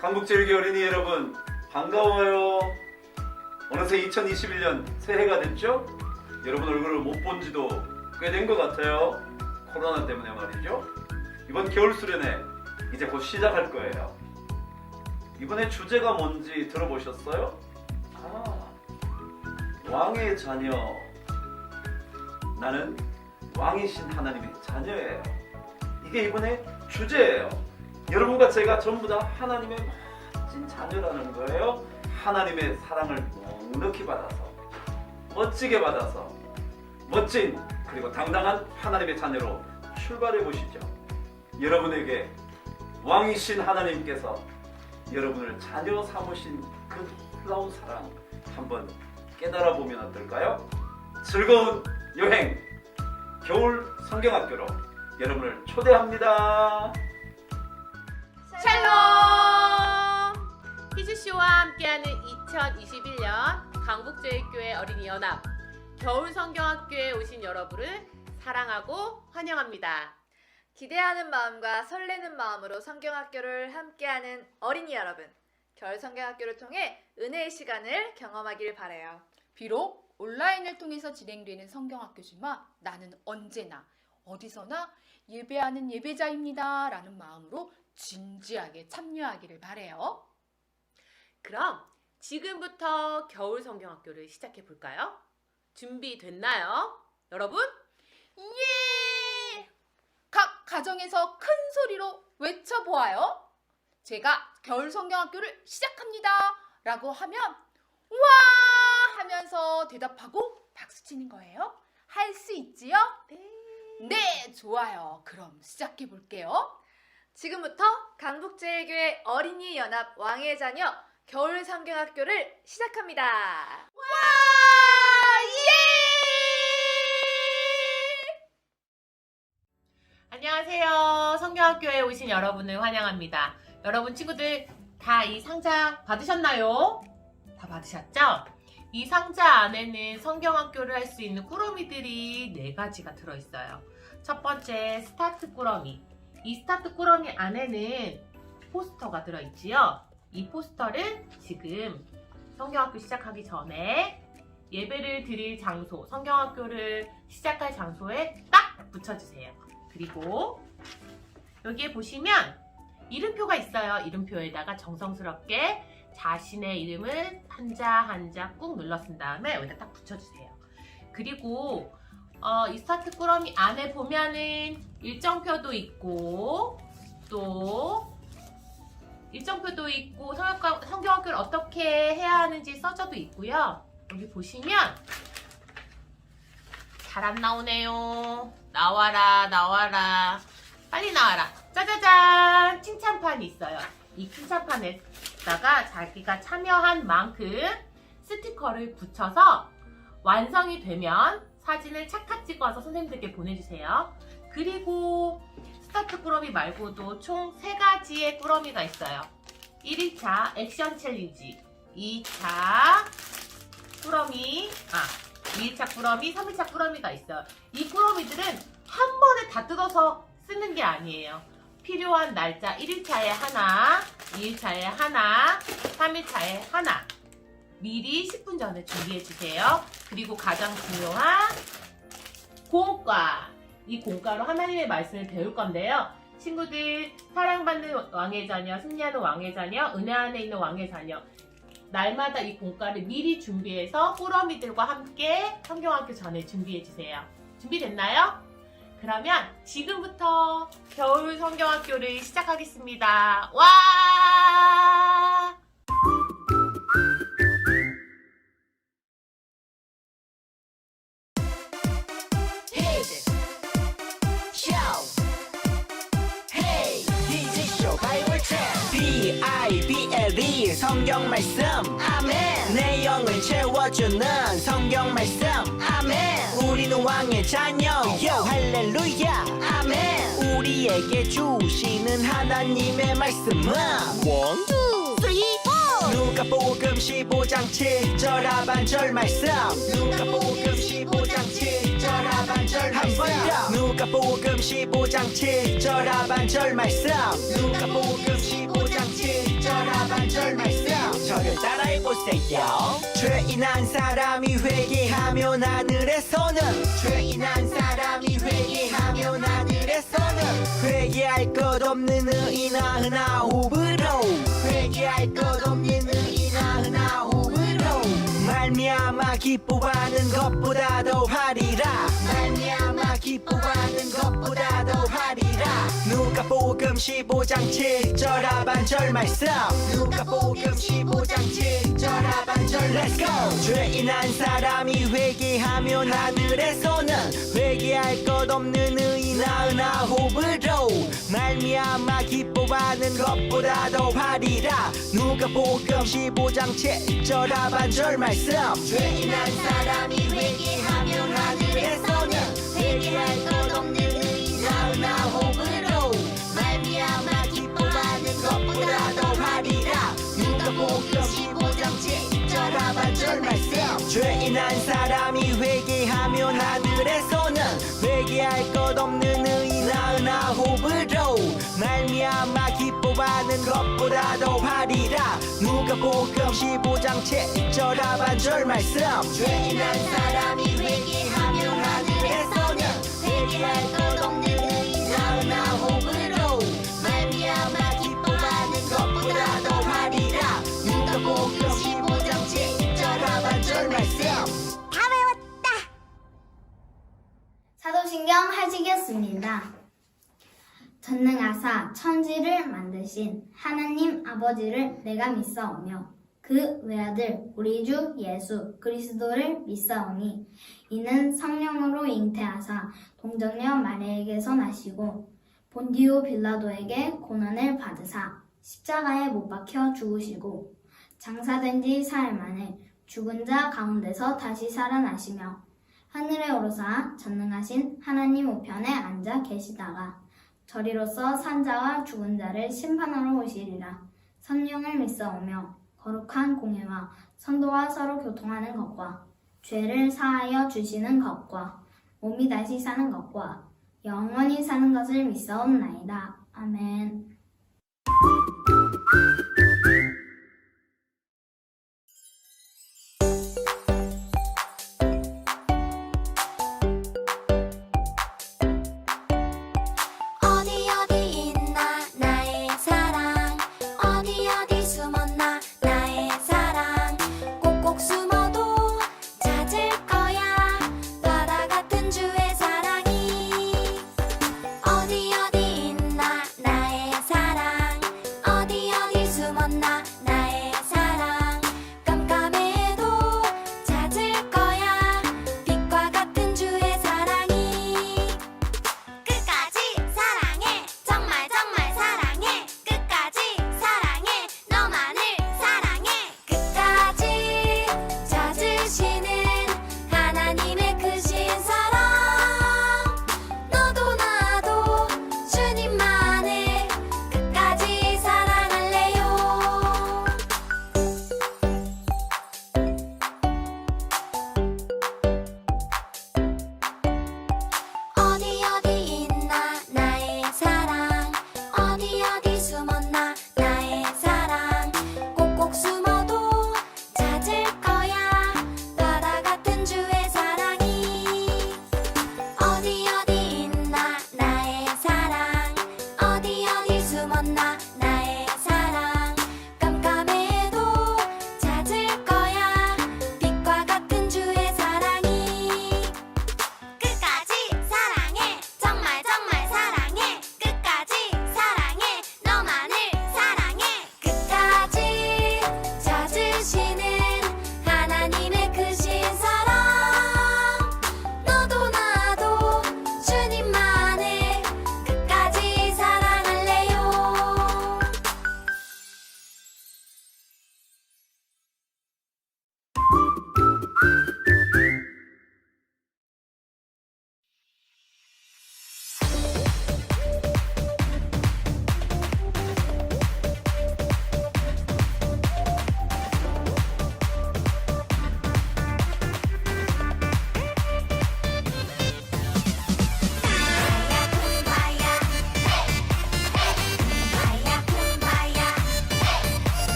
강북제일교 어린이 여러분 반가워요. 어느새 2021년 새해가 됐죠? 여러분 얼굴을 못 본 지도 꽤 된 것 같아요. 코로나 때문에 말이죠. 이번 겨울 수련회 이제 곧 시작할 거예요. 이번에 주제가 뭔지 들어보셨어요? 왕의 자녀. 나는 왕이신 하나님의 자녀예요. 이게 이번에 주제예요. 여러분과 제가 전부 다 하나님의 멋진 자녀라는 거예요. 하나님의 사랑을 넉넉히 받아서, 멋지게 받아서, 멋진 그리고 당당한 하나님의 자녀로 출발해 보시죠. 여러분에게 왕이신 하나님께서 여러분을 자녀 삼으신 그 놀라운 사랑 한번 깨달아 보면 어떨까요? 즐거운 여행 겨울 성경학교로 여러분을 초대합니다. 샬롬! 희주씨와 함께하는 2021년 강북제일교회 어린이연합 겨울 성경학교에 오신 여러분을 사랑하고 환영합니다. 기대하는 마음과 설레는 마음으로 성경학교를 함께하는 어린이 여러분, 겨울 성경학교를 통해 은혜의 시간을 경험하길 바라요. 비록 온라인을 통해서 진행되는 성경학교지만 나는 언제나 어디서나 예배하는 예배자입니다 라는 마음으로 진지하게 참여하기를 바라요. 그럼 지금부터 겨울 성경학교를 시작해 볼까요? 준비됐나요? 여러분? 예! 각 가정에서 큰 소리로 외쳐보아요. 제가 겨울 성경학교를 시작합니다 라고 하면 와 하면서 대답하고 박수치는 거예요. 할 수 있지요? 네, 좋아요. 그럼 시작해 볼게요. 지금부터 강북제일교회 어린이 연합 왕의 자녀 겨울 성경학교를 시작합니다. 와! 예! 안녕하세요. 성경학교에 오신 여러분을 환영합니다. 여러분 친구들 다 이 상자 받으셨나요? 다 받으셨죠? 이 상자 안에는 성경학교를 할 수 있는 꾸러미들이 4가지가 들어있어요. 첫 번째 스타트 꾸러미. 이 스타트 꾸러미 안에는 포스터가 들어있지요. 이 포스터를 지금 성경학교 시작하기 전에 예배를 드릴 장소, 성경학교를 시작할 장소에 딱 붙여주세요. 그리고 여기에 보시면 이름표가 있어요. 이름표에다가 정성스럽게 자신의 이름을 한자 한자 꾹 눌러 쓴 다음에 여기다 딱 붙여주세요. 그리고 이 스타트 꾸러미 안에 보면은 일정표도 있고 또 일정표도 있고 성경학교를 어떻게 해야 하는지 써져도 있고요. 여기 보시면 잘 안 나오네요. 나와라 나와라 빨리 나와라. 짜자잔 칭찬판이 있어요. 이 칭찬판에다가 자기가 참여한 만큼 스티커를 붙여서 완성이 되면 사진을 착착 찍어서 선생님들께 보내주세요. 그리고 스타트 꾸러미 말고도 총 3가지의 꾸러미가 있어요. 1일차 액션 챌린지, 2차 꾸러미, 2일차 꾸러미, 3일차 꾸러미가 있어요. 이 꾸러미들은 한 번에 다 뜯어서 쓰는 게 아니에요. 필요한 날짜 1일차에 하나, 2일차에 하나, 3일차에 하나 미리 10분 전에 준비해주세요. 그리고 가장 중요한 공과, 이 공과로 하나님의 말씀을 배울 건데요. 친구들 사랑받는 왕의 자녀, 승리하는 왕의 자녀, 은혜 안에 있는 왕의 자녀 날마다 이 공과를 미리 준비해서 꾸러미들과 함께 성경학교 전에 준비해주세요. 준비됐나요? 그러면 지금부터 겨울 성경학교를 시작하겠습니다. 와! B-I-B-L-E 성경 말씀 아멘. 내 영을 채워주는 성경 말씀 아멘. 우리는 왕의 자녀 요 할렐루야 아멘. 우리에게 주시는 하나님의 말씀은 1, 2, 3, 4 누가복음 15장 7절 하반절 말씀. 누가복음 15장 7절 하반절 말씀. 누가복음 15장 7절 하반절 말씀. 누가복음 15장 7절 있어요. 죄인한 사람이 회개하면 하늘에서는 죄인한 사람이 회개하면 하늘에서는 회개할 것 없는 의인아 흔하 호흡으로 회개할 것 없는 의인아 흔하 호흡으로 말미암아 기뻐하는 것보다 더 하리라 말미암아 기뻐하는 것보다 더 하리라 누가복음 15장 7절 하반절 말씀 누가복음 15장 7절 하반절 Let's go 죄인한 사람이 회개하면 하늘에서는 회개할 것 없는 의인아 은하 호흡으로 말미암아 기뻐하는 것보다 더 하리라 누가복음 15장 7절 하반절 말씀 죄인한 사람이 회개하면 하늘에서는 회개할 것 없는 의인아 은하 호흡으로 말미암아 기뻐하는 것보다 더 하리라 누가복음 15장 7절 하반절 말씀 죄인한 사람이 회개하면 하늘에서는 회개할 것 없는 의인아 은하 호흡으로 말미암아 기뻐하는 것보다 더 하리라 누가복음 15장 7절 하반절 말씀 죄인한 사람이 회개하면 하늘에서는 회개할 것 없는 의인아 은하 호흡으로 말미암아 기뻐하는 것보다 더 하리라 누가복음 15장 7절 하반절 말씀 사도신경 하직이었습니다. 전능하사 천지를 만드신 하나님 아버지를 내가 믿사오며 그 외아들 우리 주 예수 그리스도를 믿사오니 이는 성령으로 잉태하사 동정녀 마리아에게서 나시고 본디오 빌라도에게 고난을 받으사 십자가에 못 박혀 죽으시고 장사된 지 사흘 만에 죽은 자 가운데서 다시 살아나시며 하늘에 오르사 전능하신 하나님 우편에 앉아 계시다가 저리로서 산자와 죽은 자를 심판하러 오시리라. 성령을 믿사오며 거룩한 공예와 성도와 서로 교통하는 것과 죄를 사하여 주시는 것과 몸이 다시 사는 것과 영원히 사는 것을 믿사옵나이다. 아멘. 어디 어디 있나 나의 사랑 어디 어디 숨었나 나의 사랑 꼭꼭 숨어도 찾을 거야 바다 같은 주의 사랑이 어디 어디 있나 나의 사랑 어디 어디 숨었나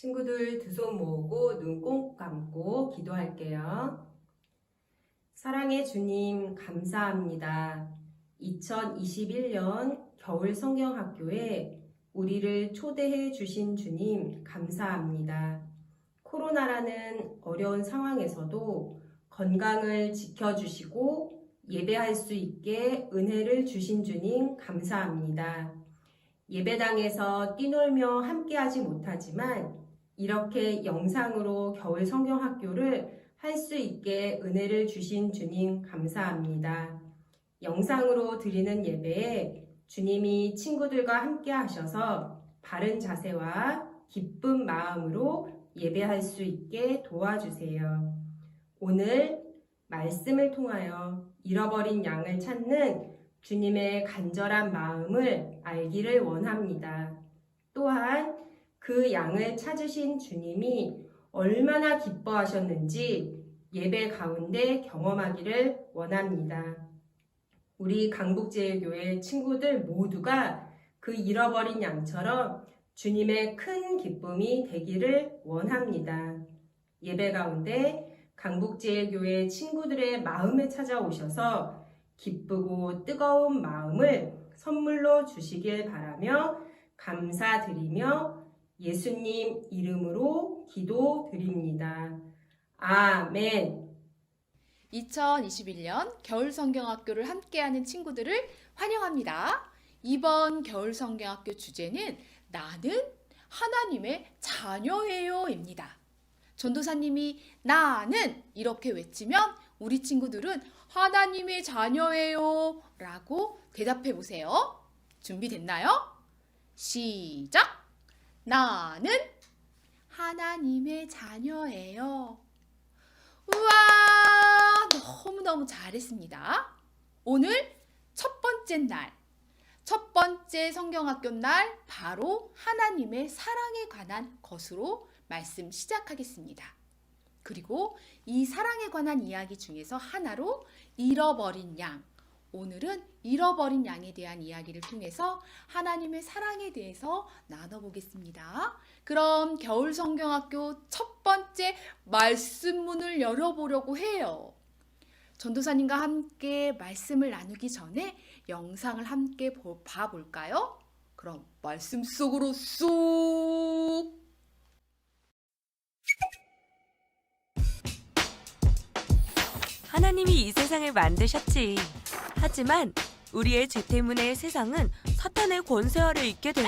친구들 두 손 모으고 눈 꼭 감고 기도할게요. 사랑의 주님, 감사합니다. 2021년 겨울 성경학교에 우리를 초대해 주신 주님, 감사합니다. 코로나라는 어려운 상황에서도 건강을 지켜주시고 예배할 수 있게 은혜를 주신 주님, 감사합니다. 예배당에서 뛰놀며 함께하지 못하지만 이렇게 영상으로 겨울 성경학교를 할 수 있게 은혜를 주신 주님, 감사합니다. 영상으로 드리는 예배에 주님이 친구들과 함께 하셔서 바른 자세와 기쁜 마음으로 예배할 수 있게 도와주세요. 오늘 말씀을 통하여 잃어버린 양을 찾는 주님의 간절한 마음을 알기를 원합니다. 또한 그 양을 찾으신 주님이 얼마나 기뻐하셨는지 예배 가운데 경험하기를 원합니다. 우리 강북제일교회 친구들 모두가 그 잃어버린 양처럼 주님의 큰 기쁨이 되기를 원합니다. 예배 가운데 강북제일교회 친구들의 마음에 찾아오셔서 기쁘고 뜨거운 마음을 선물로 주시길 바라며 감사드리며 예수님 이름으로 기도드립니다. 아멘. 2021년 겨울 성경학교를 함께하는 친구들을 환영합니다. 이번 겨울 성경학교 주제는 나는 하나님의 자녀예요입니다. 전도사님이 나는 이렇게 외치면 우리 친구들은 하나님의 자녀예요 라고 대답해 보세요. 준비됐나요? 시작! 나는 하나님의 자녀예요. 우와, 너무너무 잘했습니다. 오늘 첫 번째 날, 첫 번째 성경학교 날 바로 하나님의 사랑에 관한 것으로 말씀 시작하겠습니다. 그리고 이 사랑에 관한 이야기 중에서 하나로 잃어버린 양, 오늘은 잃어버린 양에 대한 이야기를 통해서 하나님의 사랑에 대해서 나눠보겠습니다. 그럼 겨울 성경학교 첫 번째 말씀문을 열어보려고 해요. 전도사님과 함께 말씀을 나누기 전에 영상을 함께 봐볼까요? 그럼 말씀 속으로 쏙! 하나님이 이 세상을 만드셨지. 하지만 우리의 죄 때문에 세상은 사탄의 권세 아래 있게 돼.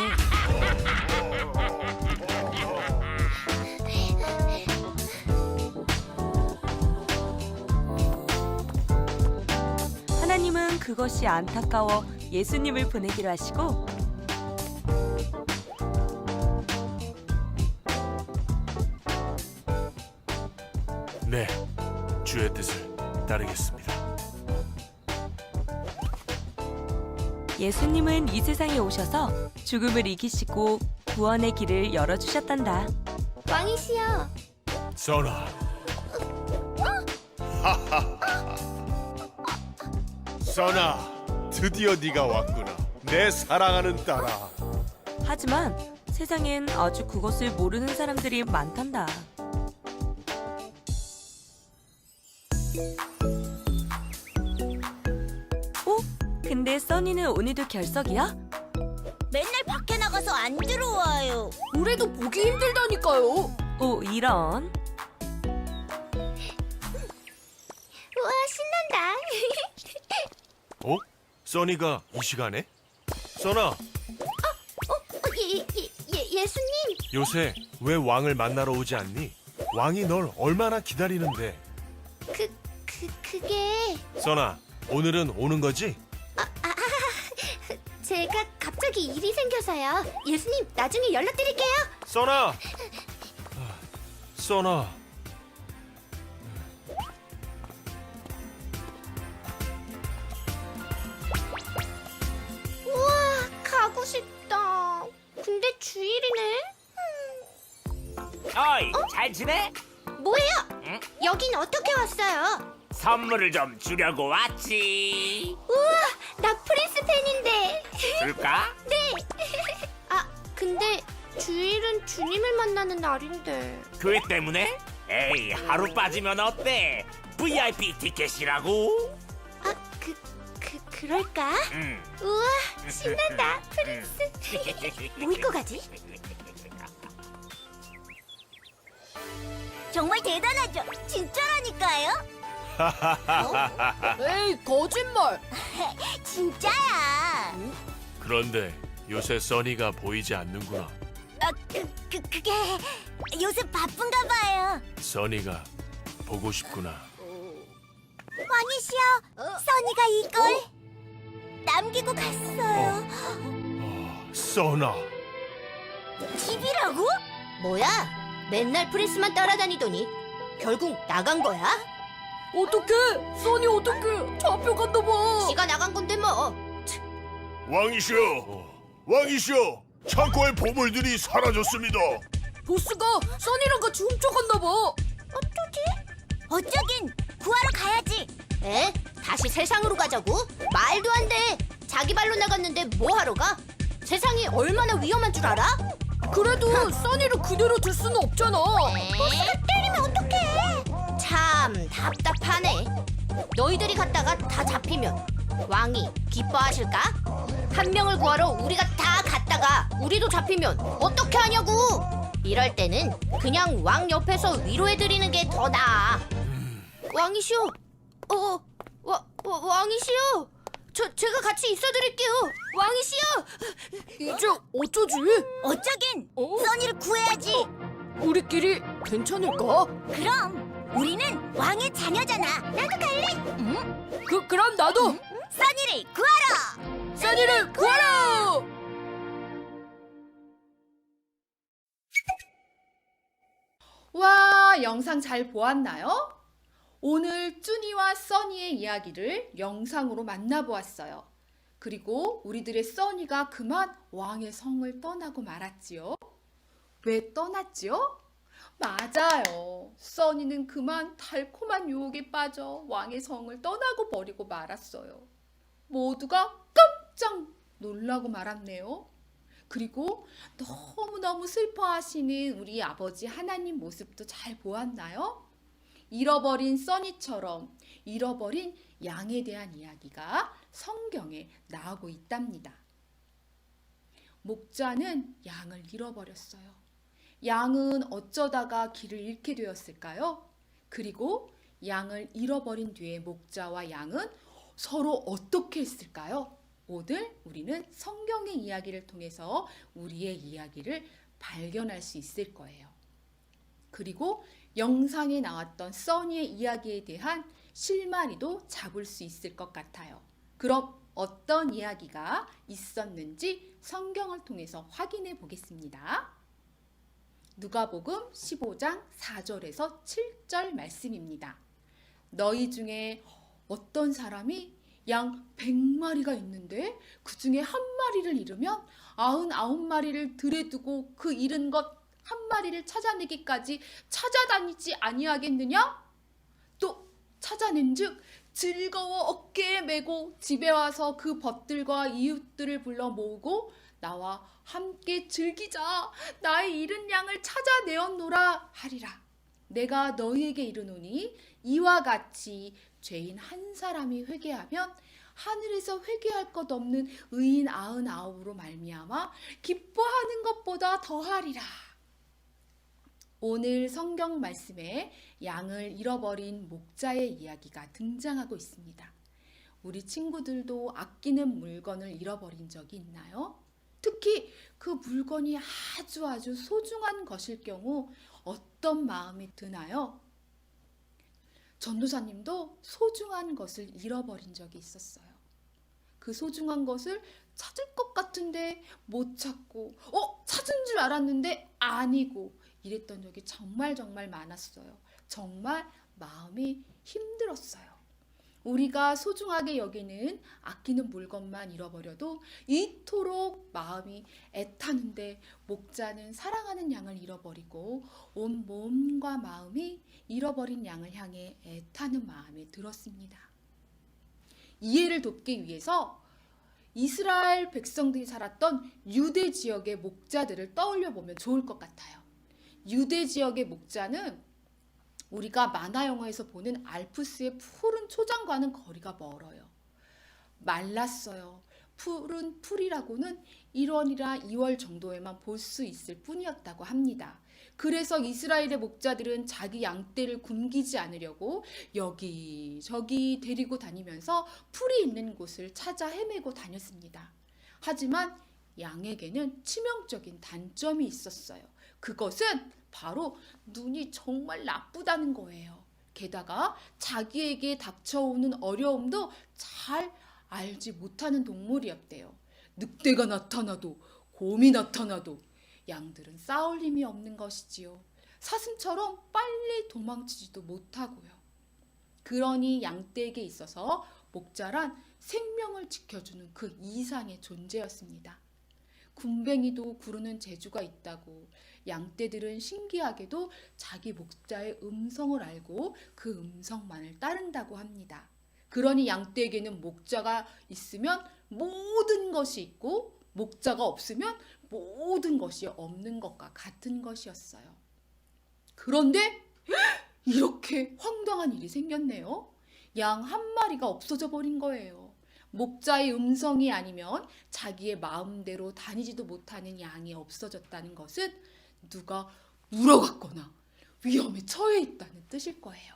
하나님은 그것이 안타까워 예수님을 보내기로 하시고 네, 주의 뜻을 따르겠습니다. 예수님은 이 세상에 오셔서 죽음을 이기시고 구원의 길을 열어주셨단다. 왕이시여. 써나. 써나, 드디어 네가 왔구나. 내 사랑하는 딸아. 하지만 세상엔 아주 그것을 모르는 사람들이 많단다. 근데 써니는 오늘도 결석이야? 맨날 밖에 나가서 안 들어와요. 올해도 보기 힘들다니까요. 오, 이런. 우와, 신난다. 어? 써니가 이 시간에? 써나, 예수님. 요새 왜 왕을 만나러 오지 않니? 왕이 널 얼마나 기다리는데. 그게 써나, 오늘은 오는 거지? 제가 갑자기 일이 생겨서요. 예수님, 나중에 연락드릴게요. 써나! 써나. 우와, 가고 싶다. 근데 주일이네. 어이, 잘 지내? 뭐예요? 응? 여긴 어떻게 왔어요? 선물을 좀 주려고 왔지. 우와, 나 프린스 팬인데. 줄까? 네. 아, 근데 주일은 주님을 만나는 날인데. 교회 때문에? 에이, 하루 빠지면 어때? VIP 티켓이라고? 아, 그럴까? 우와, 신난다, 프린스. 뭐 입고 가지? 정말 대단하죠? 진짜라니까요? 에이, 거짓말. 진짜야. 그런데 요새 써니가 보이지 않는구나. 그게 요새 바쁜가 봐요. 써니가 보고 싶구나. 왕이 씨여, 써니가 이걸 남기고 갔어요. 써나. 집이라고? 뭐야? 맨날 프린스만 따라다니더니 결국 나간 거야? 어떡해? 써니 어떡해? 잡혀간다 봐. 지가 나간 건데 뭐. 왕이시여, 왕이시여, 창고의 보물들이 사라졌습니다. 보스가 써니랑 같이 훔쳐갔나 봐. 어쩌긴 구하러 가야지. 에? 다시 세상으로 가자고? 말도 안 돼. 자기 발로 나갔는데 뭐 하러 가? 세상이 얼마나 위험한 줄 알아? 그래도 써니를 그대로 둘 수는 없잖아. 보스가 때리면 어떡해? 참 답답하네. 너희들이 갔다가 다 잡히면 왕이 기뻐하실까? 한 명을 구하러 우리가 다 갔다가 우리도 잡히면 어떻게 하냐고. 이럴 때는 그냥 왕 옆에서 위로해드리는 게 더 나아. 왕이시오. 왕이시오. 제가 같이 있어드릴게요. 왕이시여. 이제 어쩌지? 어쩌긴 써니를 구해야지. 우리끼리 괜찮을까? 그럼 우리는 왕의 자녀잖아. 나도 갈래. 그럼 나도. 써니를 구하러. 써니를 구하러. 와, 영상 잘 보았나요? 오늘 쭈니와 써니의 이야기를 영상으로 만나보았어요. 그리고 우리들의 써니가 그만 왕의 성을 떠나고 말았지요. 왜 떠났지요? 맞아요. 써니는 그만 달콤한 유혹에 빠져 왕의 성을 떠나고 버리고 말았어요. 모두가 깜짝 놀라고 말았네요. 그리고 너무너무 슬퍼하시는 우리 아버지 하나님 모습도 잘 보았나요? 잃어버린 써니처럼 잃어버린 양에 대한 이야기가 성경에 나오고 있답니다. 목자는 양을 잃어버렸어요. 양은 어쩌다가 길을 잃게 되었을까요? 그리고 양을 잃어버린 뒤에 목자와 양은 서로 어떻게 했을까요? 오늘 우리는 성경의 이야기를 통해서 우리의 이야기를 발견할 수 있을 거예요. 그리고 영상에 나왔던 써니의 이야기에 대한 실마리도 잡을 수 있을 것 같아요. 그럼 어떤 이야기가 있었는지 성경을 통해서 확인해 보겠습니다. 누가복음 15장 4절에서 7절 말씀입니다. 너희 중에 어떤 사람이 양 100마리가 있는데 그 중에 한 마리를 잃으면 99마리를 들에 두고 그 잃은 것 한 마리를 찾아내기까지 찾아다니지 아니하겠느냐? 또 찾아낸즉 즐거워 어깨에 메고 집에 와서 그 벗들과 이웃들을 불러 모으고 나와 함께 즐기자. 나의 잃은 양을 찾아내었노라 하리라. 내가 너희에게 이르노니 이와 같이 죄인 한 사람이 회개하면 하늘에서 회개할 것 없는 의인 99으로 말미암아 기뻐하는 것보다 더하리라. 오늘 성경 말씀에 양을 잃어버린 목자의 이야기가 등장하고 있습니다. 우리 친구들도 아끼는 물건을 잃어버린 적이 있나요? 특히 그 물건이 아주 소중한 것일 경우 어떤 마음이 드나요? 전도사님도 소중한 것을 잃어버린 적이 있었어요. 그 소중한 것을 찾을 것 같은데 못 찾고 찾은 줄 알았는데 아니고 이랬던 적이 정말 많았어요. 정말 마음이 힘들었어요. 우리가 소중하게 여기는 아끼는 물건만 잃어버려도 이토록 마음이 애타는데 목자는 사랑하는 양을 잃어버리고 온 몸과 마음이 잃어버린 양을 향해 애타는 마음이 들었습니다. 이해를 돕기 위해서 이스라엘 백성들이 살았던 유대 지역의 목자들을 떠올려 보면 좋을 것 같아요. 유대 지역의 목자는 우리가 만화 영화에서 보는 알프스의 푸른 초장과는 거리가 멀어요. 말랐어요. 푸른 풀이라고는 1월이나 2월 정도에만 볼 수 있을 뿐이었다고 합니다. 그래서 이스라엘의 목자들은 자기 양떼를 굶기지 않으려고 여기저기 데리고 다니면서 풀이 있는 곳을 찾아 헤매고 다녔습니다. 하지만 양에게는 치명적인 단점이 있었어요. 그것은 바로 눈이 정말 나쁘다는 거예요. 게다가 자기에게 닥쳐오는 어려움도 잘 알지 못하는 동물이었대요. 늑대가 나타나도 곰이 나타나도 양들은 싸울 힘이 없는 것이지요. 사슴처럼 빨리 도망치지도 못하고요. 그러니 양떼에게 있어서 목자란 생명을 지켜주는 그 이상의 존재였습니다. 군뱅이도 구르는 재주가 있다고 양떼들은 신기하게도 자기 목자의 음성을 알고 그 음성만을 따른다고 합니다. 그러니 양떼에게는 목자가 있으면 모든 것이 있고 목자가 없으면 모든 것이 없는 것과 같은 것이었어요. 그런데 이렇게 황당한 일이 생겼네요. 양 한 마리가 없어져 버린 거예요. 목자의 음성이 아니면 자기의 마음대로 다니지도 못하는 양이 없어졌다는 것은 누가 울어갔거나 위험에 처해 있다는 뜻일 거예요.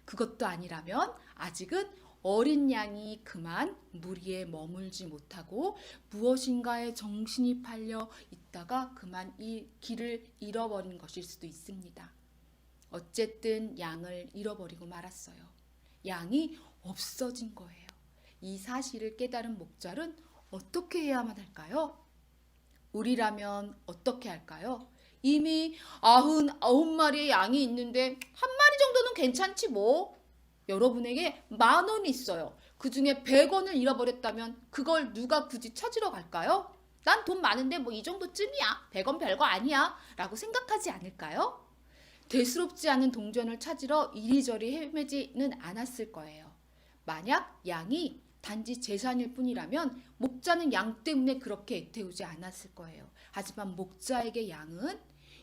그것도 아니라면 아직은 어린 양이 그만 무리에 머물지 못하고 무엇인가에 정신이 팔려 있다가 그만 이 길을 잃어버린 것일 수도 있습니다. 어쨌든 양을 잃어버리고 말았어요. 양이 없어진 거예요. 이 사실을 깨달은 목자는 어떻게 해야만 할까요? 우리라면 어떻게 할까요? 이미 99마리의 양이 있는데 한 마리 정도는 괜찮지 뭐. 여러분에게 10,000원이 있어요. 그 중에 100원을 잃어버렸다면 그걸 누가 굳이 찾으러 갈까요? 난 돈 많은데 뭐 이 정도쯤이야. 100원 별거 아니야. 라고 생각하지 않을까요? 대수롭지 않은 동전을 찾으러 이리저리 헤매지는 않았을 거예요. 만약 양이 단지 재산일 뿐이라면 목자는 양 때문에 그렇게 애태우지 않았을 거예요. 하지만 목자에게 양은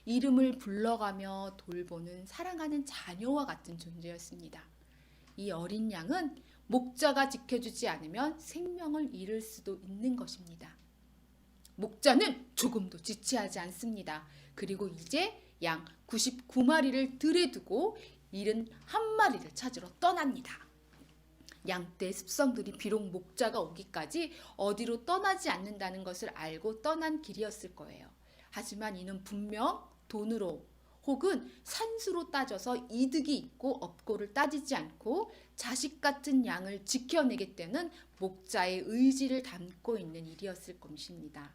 이름을 불러가며 돌보는 사랑하는 자녀와 같은 존재였습니다. 이 어린 양은 목자가 지켜주지 않으면 생명을 잃을 수도 있는 것입니다. 목자는 조금도 지체하지 않습니다. 그리고 이제 양 99마리를 들에 두고 71마리를 찾으러 떠납니다. 양떼의 습성들이 비록 목자가 오기까지 어디로 떠나지 않는다는 것을 알고 떠난 길이었을 거예요. 하지만 이는 분명 돈으로 혹은 산수로 따져서 이득이 있고 없고를 따지지 않고 자식 같은 양을 지켜내겠다는 목자의 의지를 담고 있는 일이었을 것입니다.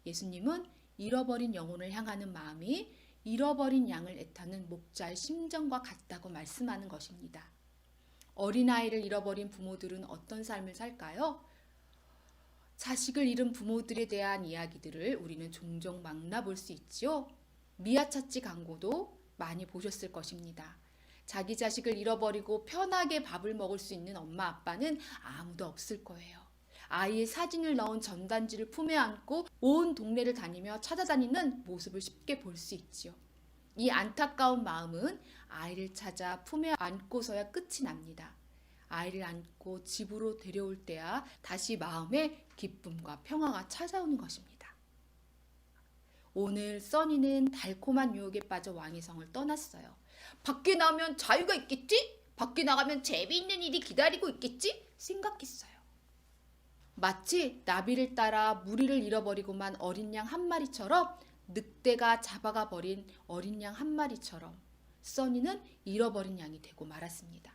예수님은 잃어버린 영혼을 향하는 마음이 잃어버린 양을 애타는 목자의 심정과 같다고 말씀하는 것입니다. 어린아이를 잃어버린 부모들은 어떤 삶을 살까요? 자식을 잃은 부모들에 대한 이야기들을 우리는 종종 만나볼 수 있지요. 미아차치 광고도 많이 보셨을 것입니다. 자기 자식을 잃어버리고 편하게 밥을 먹을 수 있는 엄마 아빠는 아무도 없을 거예요. 아이의 사진을 넣은 전단지를 품에 안고 온 동네를 다니며 찾아다니는 모습을 쉽게 볼 수 있지요. 이 안타까운 마음은 아이를 찾아 품에 안고서야 끝이 납니다. 아이를 안고 집으로 데려올 때야 다시 마음에 기쁨과 평화가 찾아오는 것입니다. 오늘 써니는 달콤한 유혹에 빠져 왕의 성을 떠났어요. 밖에 나가면 자유가 있겠지? 밖에 나가면 재미있는 일이 기다리고 있겠지? 생각했어요. 마치 나비를 따라 무리를 잃어버리고만 어린 양 한 마리처럼 늑대가 잡아가 버린 어린 양 한 마리처럼 써니는 잃어버린 양이 되고 말았습니다.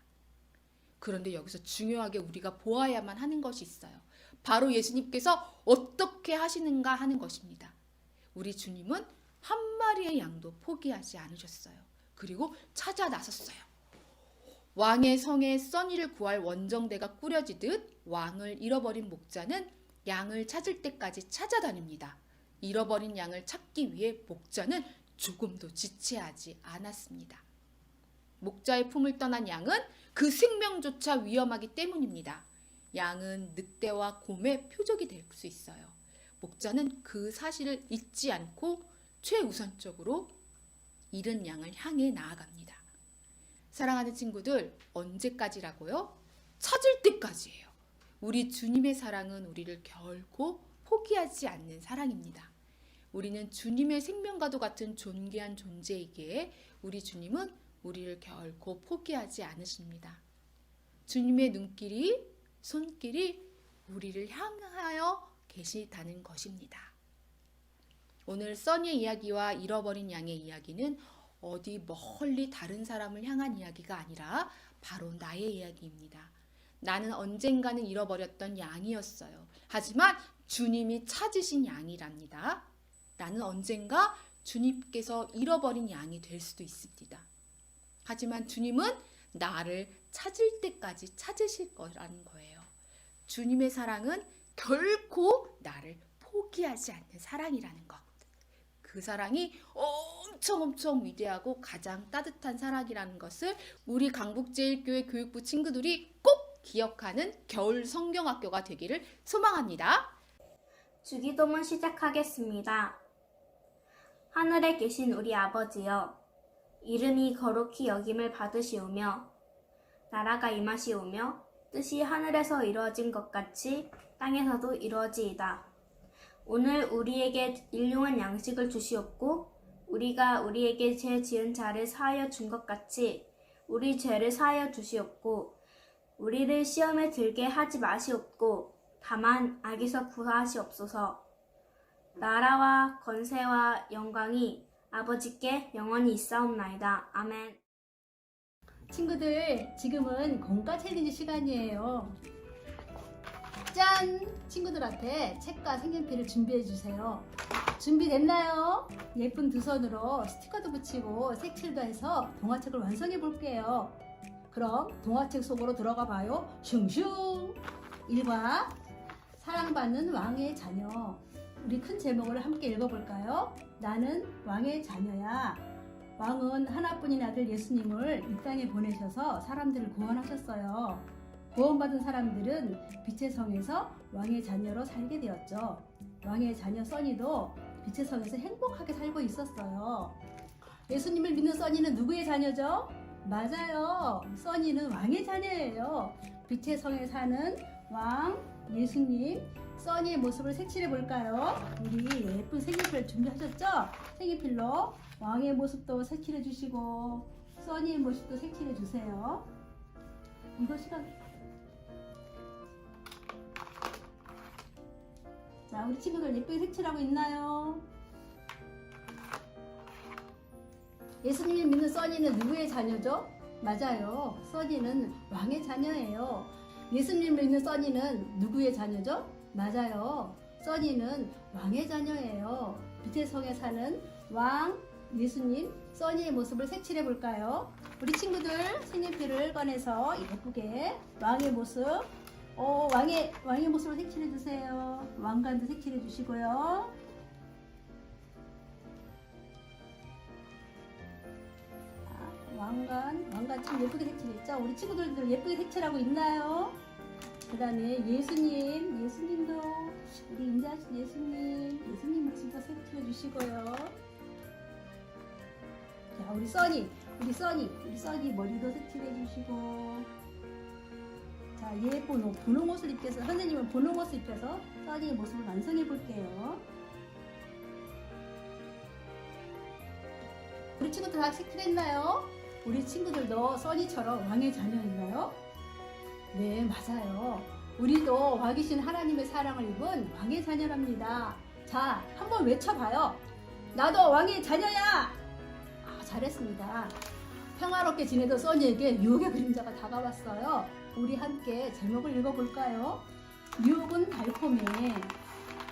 그런데 여기서 중요하게 우리가 보아야만 하는 것이 있어요. 바로 예수님께서 어떻게 하시는가 하는 것입니다. 우리 주님은 한 마리의 양도 포기하지 않으셨어요. 그리고 찾아 나섰어요. 왕의 성에 써니를 구할 원정대가 꾸려지듯 왕을 잃어버린 목자는 양을 찾을 때까지 찾아다닙니다. 잃어버린 양을 찾기 위해 목자는 조금도 지체하지 않았습니다. 목자의 품을 떠난 양은 그 생명조차 위험하기 때문입니다. 양은 늑대와 곰의 표적이 될 수 있어요. 목자는 그 사실을 잊지 않고 최우선적으로 잃은 양을 향해 나아갑니다. 사랑하는 친구들, 언제까지라고요? 찾을 때까지예요. 우리 주님의 사랑은 우리를 결코 포기하지 않는 사랑입니다. 우리는 주님의 생명과도 같은 존귀한 존재이기에 우리 주님은 우리를 결코 포기하지 않으십니다. 주님의 눈길이, 손길이 우리를 향하여 계시다는 것입니다. 오늘 써니의 이야기와 잃어버린 양의 이야기는 어디 멀리 다른 사람을 향한 이야기가 아니라 바로 나의 이야기입니다. 나는 언젠가는 잃어버렸던 양이었어요. 하지만 주님이 찾으신 양이랍니다. 나는 언젠가 주님께서 잃어버린 양이 될 수도 있습니다. 하지만 주님은 나를 찾을 때까지 찾으실 거라는 거예요. 주님의 사랑은 결코 나를 포기하지 않는 사랑이라는 것. 그 사랑이 엄청 위대하고 가장 따뜻한 사랑이라는 것을 우리 강북제일교회 교육부 친구들이 꼭 기억하는 겨울 성경학교가 되기를 소망합니다. 주기도문 시작하겠습니다. 하늘에 계신 우리 아버지여, 이름이 거룩히 여김을 받으시오며 나라가 임하시오며 뜻이 하늘에서 이루어진 것 같이 땅에서도 이루어지이다. 오늘 우리에게 일용할 양식을 주시옵고 우리가 우리에게 죄 지은 자를 사하여 준 것 같이 우리 죄를 사하여 주시옵고 우리를 시험에 들게 하지 마시옵고 다만 악에서 구하시옵소서. 나라와 권세와 영광이 아버지께 영원히 있사옵나이다. 아멘. 친구들, 지금은 공과 챌린지 시간이에요. 짠! 친구들한테 책과 색연필을 준비해 주세요. 준비됐나요? 예쁜 두 손으로 스티커도 붙이고 색칠도 해서 동화책을 완성해 볼게요. 그럼 동화책 속으로 들어가 봐요. 슝슝! 1과 사랑받는 왕의 자녀. 우리 큰 제목을 함께 읽어볼까요? 나는 왕의 자녀야. 왕은 하나뿐인 아들 예수님을 이 땅에 보내셔서 사람들을 구원하셨어요. 구원받은 사람들은 빛의 성에서 왕의 자녀로 살게 되었죠. 왕의 자녀 써니도 빛의 성에서 행복하게 살고 있었어요. 예수님을 믿는 써니는 누구의 자녀죠? 맞아요. 써니는 왕의 자녀예요. 빛의 성에 사는 왕 예수님, 써니의 모습을 색칠해 볼까요? 우리 예쁜 색연필 준비하셨죠? 색연필로 왕의 모습도 색칠해 주시고 써니의 모습도 색칠해 주세요. 이거 시간. 자, 우리 친구들 예쁘게 색칠하고 있나요? 예수님을 믿는 써니는 누구의 자녀죠? 맞아요. 써니는 왕의 자녀예요. 예수님을 믿는 써니는 누구의 자녀죠? 맞아요. 써니는 왕의 자녀예요. 빛의 성에 사는 왕 예수님, 써니의 모습을 색칠해 볼까요? 우리 친구들 색연필을 꺼내서 예쁘게 왕의 모습, 왕의 모습을 색칠해 주세요. 왕관도 색칠해 주시고요. 왕관 참 예쁘게 색칠했죠? 우리 친구들도 예쁘게 색칠하고 있나요? 그 다음에 예수님도 우리 인자하신 예수님 모습도 색칠해 주시고요. 자, 우리 써니 머리도 색칠해 주시고. 자, 예쁜 분홍 옷을 입혀서, 선생님은 분홍 옷을 입혀서 써니의 모습을 완성해 볼게요. 우리 친구들 다 색칠했나요? 우리 친구들도 써니처럼 왕의 자녀인가요? 네, 맞아요. 우리도 왕이신 하나님의 사랑을 입은 왕의 자녀랍니다. 자, 한번 외쳐봐요. 나도 왕의 자녀야! 잘했습니다. 평화롭게 지내던 써니에게 유혹의 그림자가 다가왔어요. 우리 함께 제목을 읽어볼까요? 유혹은 달콤해.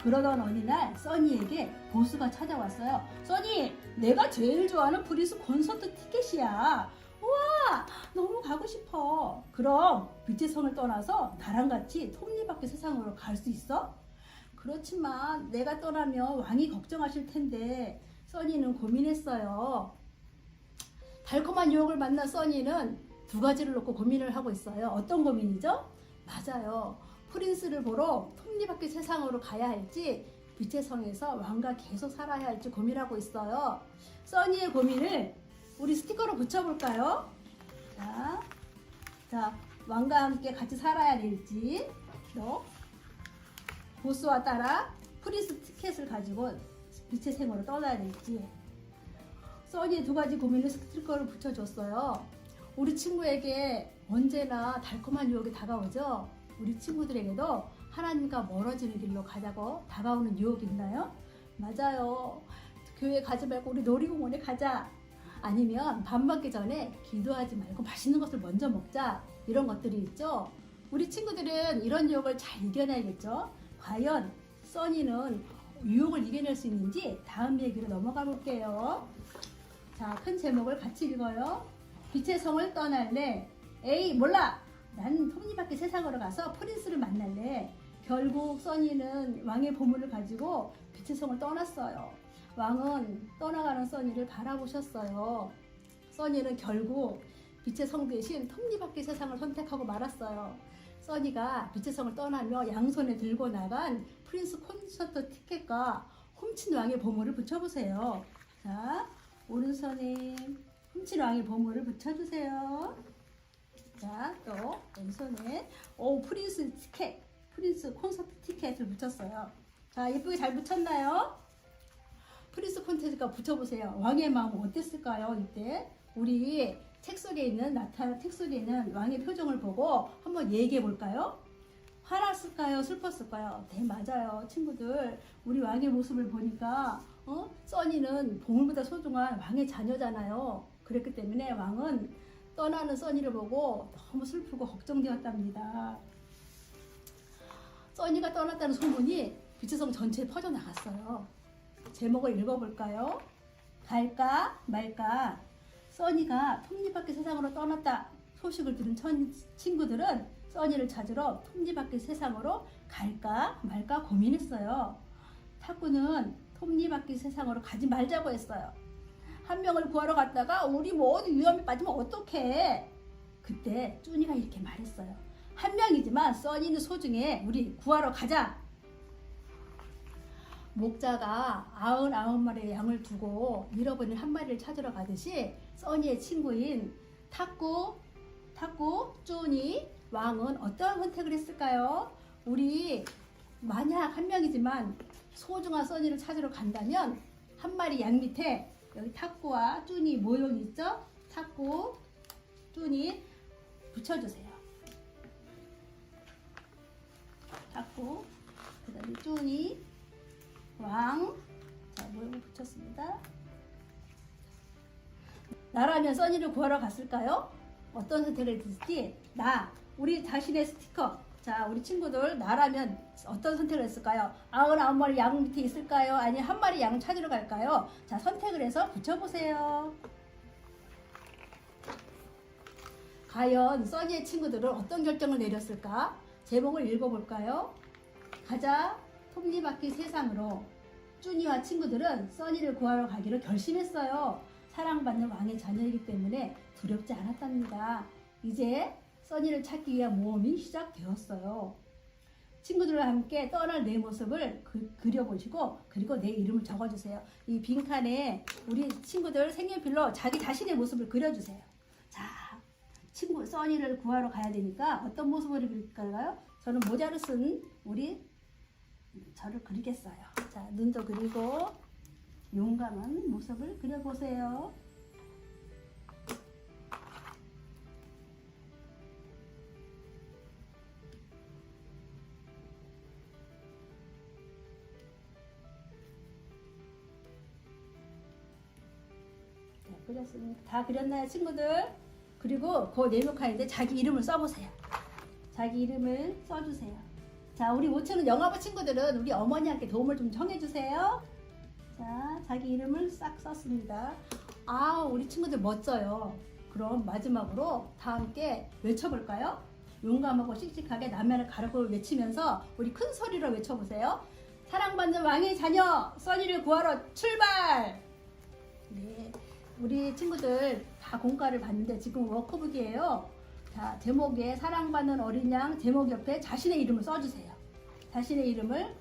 그러던 어느 날 써니에게 보스가 찾아왔어요. 써니, 내가 제일 좋아하는 브리스 콘서트 티켓이야. 우와, 너무 가고 싶어. 그럼 빛의 성을 떠나서 나랑 같이 톱니바퀴 세상으로 갈 수 있어? 그렇지만 내가 떠나면 왕이 걱정하실 텐데. 써니는 고민했어요. 달콤한 유혹을 만난 써니는 두 가지를 놓고 고민을 하고 있어요. 어떤 고민이죠? 맞아요. 프린스를 보러 톱니바퀴 세상으로 가야 할지 빛의 성에서 왕과 계속 살아야 할지 고민하고 있어요. 써니의 고민을 우리 스티커로 붙여볼까요? 자, 왕과 함께 같이 살아야 될지, 또 보스와 따라 프린스 티켓을 가지고 빛의 생으로 떠나야 될지. 써니의 두 가지 고민을 스티커를 붙여줬어요. 우리 친구에게 언제나 달콤한 유혹이 다가오죠. 우리 친구들에게도 하나님과 멀어지는 길로 가자고 다가오는 유혹이 있나요? 맞아요. 교회 가지 말고 우리 놀이공원에 가자. 아니면 밥 먹기 전에 기도하지 말고 맛있는 것을 먼저 먹자. 이런 것들이 있죠. 우리 친구들은 이런 유혹을 잘 이겨내야겠죠. 과연 써니는 유혹을 이겨낼 수 있는지 다음 얘기로 넘어가 볼게요. 자, 큰 제목을 같이 읽어요. 빛의 성을 떠날래. 에이, 몰라. 난 톱니바퀴 세상으로 가서 프린스를 만날래. 결국 써니는 왕의 보물을 가지고 빛의 성을 떠났어요. 왕은 떠나가는 써니를 바라보셨어요. 써니는 결국 빛의 성 대신 톱니바퀴 세상을 선택하고 말았어요. 써니가 빛의 성을 떠나며 양손에 들고 나간 프린스 콘서트 티켓과 훔친 왕의 보물을 붙여보세요. 자, 오른손에 훔친 왕의 보물을 붙여주세요. 자, 또 왼손에 프린스 티켓, 프린스 콘서트 티켓을 붙였어요. 자, 예쁘게 잘 붙였나요? 프린스 콘서트가 붙여보세요. 왕의 마음은 어땠을까요? 이때 우리 책 속에 있는 책 속에 있는 왕의 표정을 보고 한번 얘기해 볼까요? 화났을까요? 슬펐을까요? 네, 맞아요. 친구들, 우리 왕의 모습을 보니까 써니는 보물보다 소중한 왕의 자녀잖아요. 그랬기 때문에 왕은 떠나는 써니를 보고 너무 슬프고 걱정되었답니다. 써니가 떠났다는 소문이 빛의 성 전체에 퍼져나갔어요. 제목을 읽어볼까요? 갈까 말까. 써니가 톱니바퀴 세상으로 떠났다 소식을 들은 친구들은 써니를 찾으러 톱니바퀴 세상으로 갈까 말까 고민했어요. 탁구는 톱니바퀴 세상으로 가지 말자고 했어요. 한 명을 구하러 갔다가 우리 뭐 어디 위험에 빠지면 어떡해. 그때 쭈니가 이렇게 말했어요. 한 명이지만 써니는 소중해. 우리 구하러 가자. 목자가 99마리의 양을 두고 잃어버린 한 마리를 찾으러 가듯이 써니의 친구인 탁구, 쭈니, 왕은 어떠한 선택을 했을까요? 우리 만약 한 명이지만 소중한 써니를 찾으러 간다면 한 마리 양 밑에 여기 탁구와 쭈니 모형이 있죠? 탁구, 쭈니 붙여주세요. 탁구, 그 다음에 쭈니, 왕. 자, 모형을 붙였습니다. 나라면 써니를 구하러 갔을까요? 어떤 선택을 했을지 우리 자신의 스티커. 자, 우리 친구들 나라면 어떤 선택을 했을까요? 99마리 양 밑에 있을까요? 아니면 한 마리 양 찾으러 갈까요? 자, 선택을 해서 붙여보세요. 과연 써니의 친구들은 어떤 결정을 내렸을까? 제목을 읽어볼까요? 가자 톱니바퀴 세상으로. 쭈니와 친구들은 써니를 구하러 가기로 결심했어요. 사랑받는 왕의 자녀이기 때문에 두렵지 않았답니다. 이제 써니를 찾기 위한 모험이 시작되었어요. 친구들과 함께 떠날 내 모습을 그려보시고 그리고 내 이름을 적어주세요. 이 빈칸에 우리 친구들 색연필로 자기 자신의 모습을 그려주세요. 자, 친구 써니를 구하러 가야 되니까 어떤 모습을 그릴까요? 저는 모자를 쓴 저를 그리겠어요. 자, 눈도 그리고 용감한 모습을 그려보세요. 네, 그렸습니다. 다 그렸나요, 친구들? 그리고 그 네모칸인데 자기 이름을 써보세요. 자기 이름을 써주세요. 자, 우리 모치는 영화부 친구들은 우리 어머니한테 도움을 좀 청해주세요. 자, 자기 이름을 싹 썼습니다. 우리 친구들 멋져요. 그럼 마지막으로 다 함께 외쳐볼까요? 용감하고 씩씩하게 남편을 가르고 외치면서 우리 큰 소리로 외쳐보세요. 사랑받는 왕의 자녀 써니를 구하러 출발! 네, 우리 친구들 다 공과를 봤는데 지금 워크북이에요. 자, 제목에 사랑받는 어린 양 제목 옆에 자신의 이름을 써주세요. 자신의 이름을,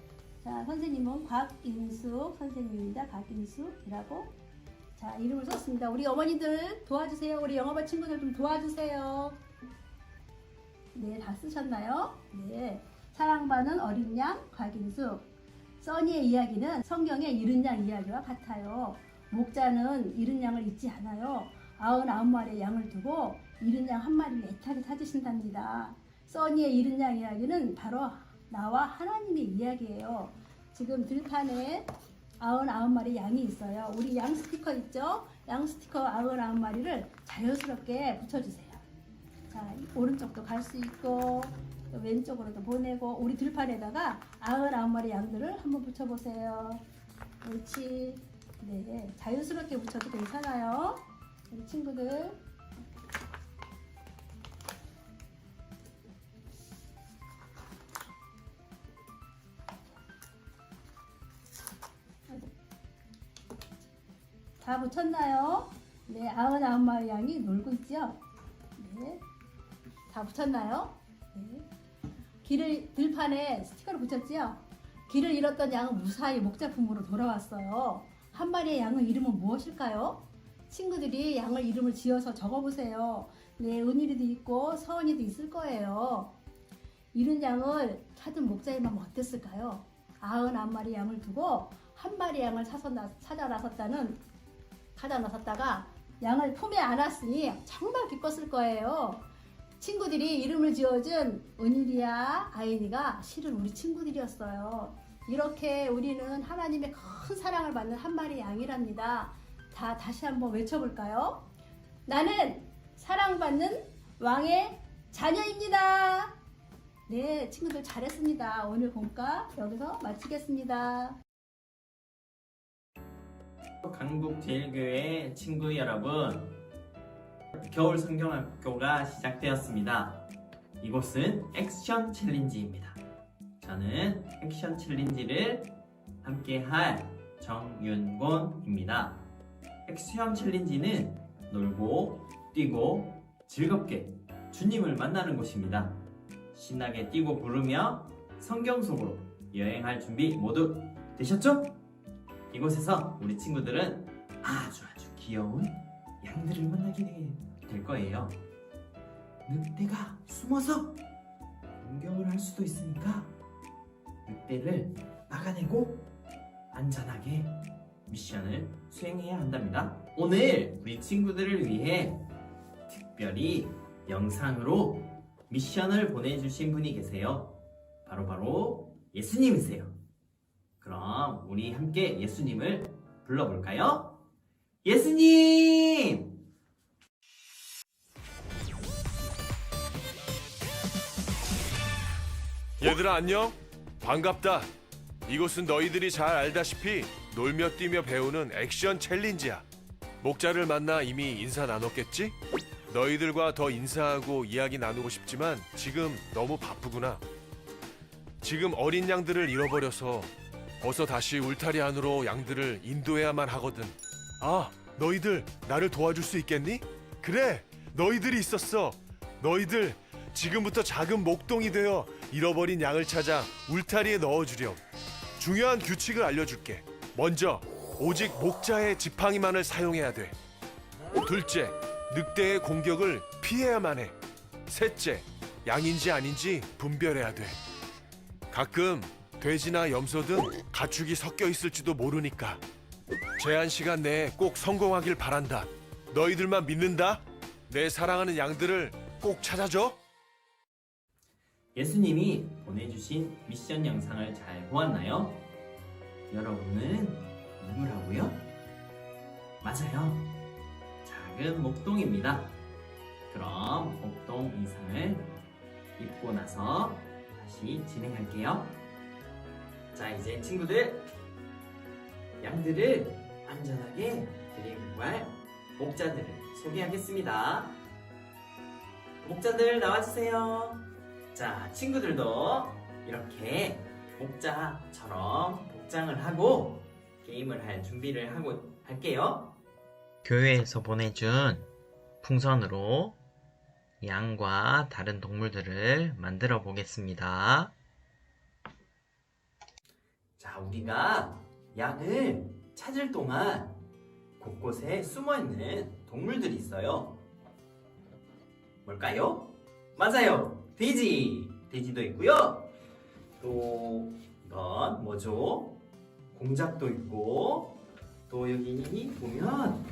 자, 선생님은 곽인숙 선생님입니다. 곽인숙이라고. 자, 이름을 썼습니다. 우리 어머니들 도와주세요. 우리 영어반 친구들 좀 도와주세요. 네, 다 쓰셨나요? 네. 사랑받는 어린 양 곽인숙. 써니의 이야기는 성경의 잃은 양 이야기와 같아요. 목자는 잃은 양을 잊지 않아요. 99마리의 양을 두고 잃은 양 한 마리를 애타게 찾으신답니다. 써니의 잃은 양 이야기는 바로 나와 하나님의 이야기예요. 지금 들판에 99마리 양이 있어요. 우리 양 스티커 있죠? 양 스티커 99마리를 자연스럽게 붙여주세요. 자, 오른쪽도 갈 수 있고 또 왼쪽으로도 보내고 우리 들판에다가 99마리 양들을 한번 붙여보세요. 옳지. 네, 자연스럽게 붙여도 괜찮아요. 우리 친구들. 다 붙였나요? 네, 99마리 양이 놀고 있죠? 네. 다 붙였나요? 네. 들판에 스티커를 붙였지요? 길을 잃었던 양은 무사히 목자품으로 돌아왔어요. 한 마리의 양의 이름은 무엇일까요? 친구들이 양을 이름을 지어서 적어보세요. 네, 은일이도 있고 서은이도 있을 거예요. 잃은 양을 찾은 목자의 마음 어땠을까요? 99마리 양을 두고 한 마리 양을 찾아 나섰다가 양을 품에 안았으니 정말 기뻤을 거예요. 친구들이 이름을 지어준 은일이야, 아인이가 실은 우리 친구들이었어요. 이렇게 우리는 하나님의 큰 사랑을 받는 한 마리 양이랍니다. 다시 한번 외쳐볼까요? 나는 사랑받는 왕의 자녀입니다. 네, 친구들 잘했습니다. 오늘 공과 여기서 마치겠습니다. 강북제일교회 친구 여러분, 겨울 성경학교가 시작되었습니다. 이곳은 액션 챌린지입니다. 저는 액션 챌린지를 함께 할 정윤곤입니다. 액션 챌린지는 놀고 뛰고 즐겁게 주님을 만나는 곳입니다. 신나게 뛰고 부르며 성경 속으로 여행할 준비 모두 되셨죠? 이곳에서 우리 친구들은 아주 귀여운 양들을 만나게 될 거예요. 늑대가 숨어서 공격을 할 수도 있으니까 늑대를 막아내고 안전하게 미션을 수행해야 한답니다. 오늘 우리 친구들을 위해 특별히 영상으로 미션을 보내주신 분이 계세요. 바로 예수님이세요. 그럼 우리 함께 예수님을 불러볼까요? 예수님! 얘들아 안녕? 반갑다. 이곳은 너희들이 잘 알다시피 놀며 뛰며 배우는 액션 챌린지야. 목자를 만나 이미 인사 나눴겠지? 너희들과 더 인사하고 이야기 나누고 싶지만 지금 너무 바쁘구나. 지금 어린 양들을 잃어버려서 어서 다시 울타리 안으로 양들을 인도해야만 하거든. 아, 너희들 나를 도와줄 수 있겠니? 그래, 너희들이 있었어. 너희들 지금부터 작은 목동이 되어 잃어버린 양을 찾아 울타리에 넣어주렴. 중요한 규칙을 알려줄게. 먼저, 오직 목자의 지팡이만을 사용해야 돼. 둘째, 늑대의 공격을 피해야만 해. 셋째, 양인지 아닌지 분별해야 돼. 가끔 돼지나 염소 등 가축이 섞여 있을지도 모르니까 제한 시간 내에 꼭 성공하길 바란다. 너희들만 믿는다. 내 사랑하는 양들을 꼭 찾아줘. 예수님이 보내주신 미션 영상을 잘 보았나요? 여러분은 누구라고요? 맞아요. 작은 목동입니다. 그럼 목동 의상을 입고 나서 다시 진행할게요. 자, 이제 친구들, 양들을 안전하게 데리고 갈 목자들을 소개하겠습니다. 목자들 나와주세요. 자, 친구들도 이렇게 목자처럼 복장을 하고 게임을 할 준비를 하고 할게요. 교회에서 보내준 풍선으로 양과 다른 동물들을 만들어 보겠습니다. 자, 우리가 양을 찾을 동안 곳곳에 숨어있는 동물들이 있어요. 뭘까요? 맞아요! 돼지! 돼지도 있고요. 또 이건 뭐죠? 공작도 있고, 또 여기 보면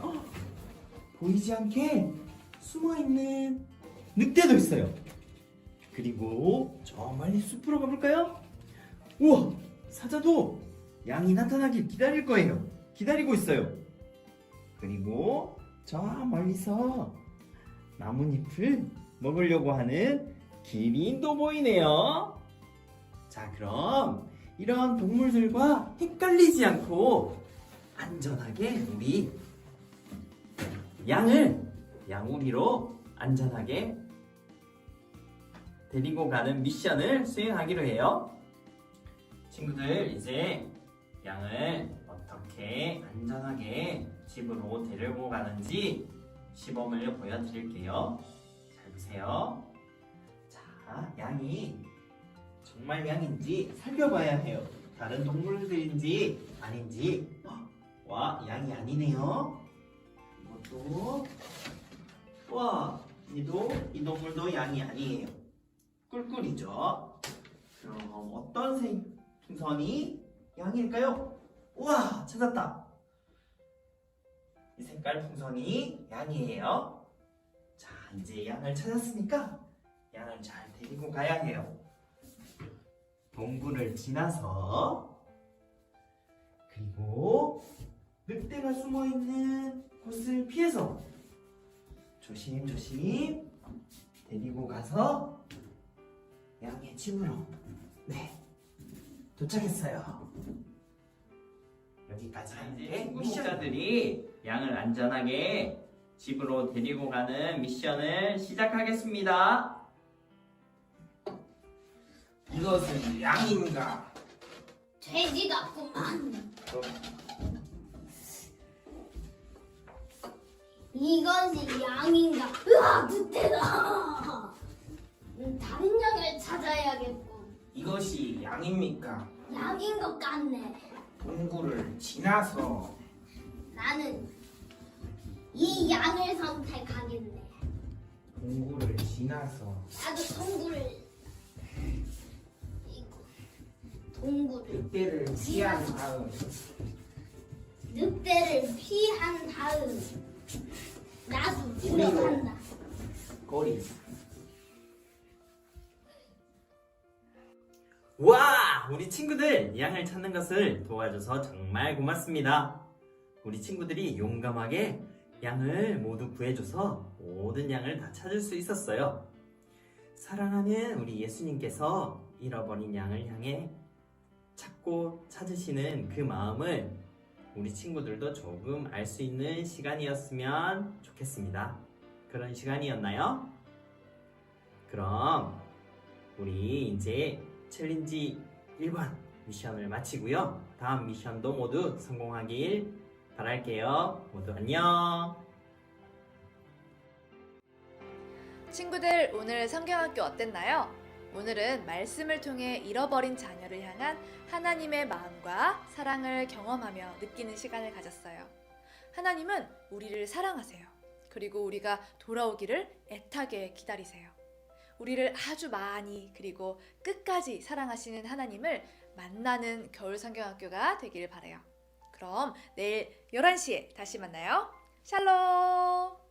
보이지 않게 숨어있는 늑대도 있어요. 그리고 저 멀리 숲으로 가볼까요? 우와! 사자도 양이 나타나길 기다릴 거예요. 기다리고 있어요. 그리고 저 멀리서 나뭇잎을 먹으려고 하는 기린도 보이네요. 자, 그럼 이런 동물들과 헷갈리지 않고 안전하게 우리 양을 양우리로 안전하게 데리고 가는 미션을 수행하기로 해요. 친구들, 이제 양을 어떻게 안전하게 집으로 데리고 가는지 시범을 보여드릴게요. 잘 보세요. 자, 양이 정말 양인지 살펴봐야 해요. 다른 동물들인지 아닌지. 와, 양이 아니네요. 이것도, 와, 이 동물도 양이 아니에요. 꿀꿀이죠. 그럼 어떤 생선이 양일까요? 우와, 찾았다. 이 색깔 풍선이 양이에요. 자, 이제 양을 찾았으니까 양을 잘 데리고 가야 해요. 동굴을 지나서, 그리고 늑대가 숨어있는 곳을 피해서 조심조심 데리고 가서 양의 집으로 도착했어요. 여기까지 이제 구독자들이 양을 안전하게 집으로 데리고 가는 미션을 시작하겠습니다. 이것은 양인가? 돼지 같구만. 이것이 양인가? 으아, 늑대다. 다른 양을 찾아야겠군. 이것이 양입니까? 양인 것 같네. 동굴을 지나서 나는 이 양을 선택하겠네. 동굴을 지나서 나도 동굴을 늑대를 피한 다음 나도 들어간다. 꼬리. 와! 우리 친구들 양을 찾는 것을 도와줘서 정말 고맙습니다. 우리 친구들이 용감하게 양을 모두 구해줘서 모든 양을 다 찾을 수 있었어요. 사랑하는 우리 예수님께서 잃어버린 양을 향해 찾고 찾으시는 그 마음을 우리 친구들도 조금 알 수 있는 시간이었으면 좋겠습니다. 그런 시간이었나요? 그럼 우리 이제 챌린지 1번 미션을 마치고요. 다음 미션도 모두 성공하길 바랄게요. 모두 안녕. 친구들, 오늘 성경학교 어땠나요? 오늘은 말씀을 통해 잃어버린 자녀를 향한 하나님의 마음과 사랑을 경험하며 느끼는 시간을 가졌어요. 하나님은 우리를 사랑하세요. 그리고 우리가 돌아오기를 애타게 기다리세요. 우리를 아주 많이 그리고 끝까지 사랑하시는 하나님을 만나는 겨울 성경학교가 되기를 바라요. 그럼 내일 11시에 다시 만나요. 샬롬!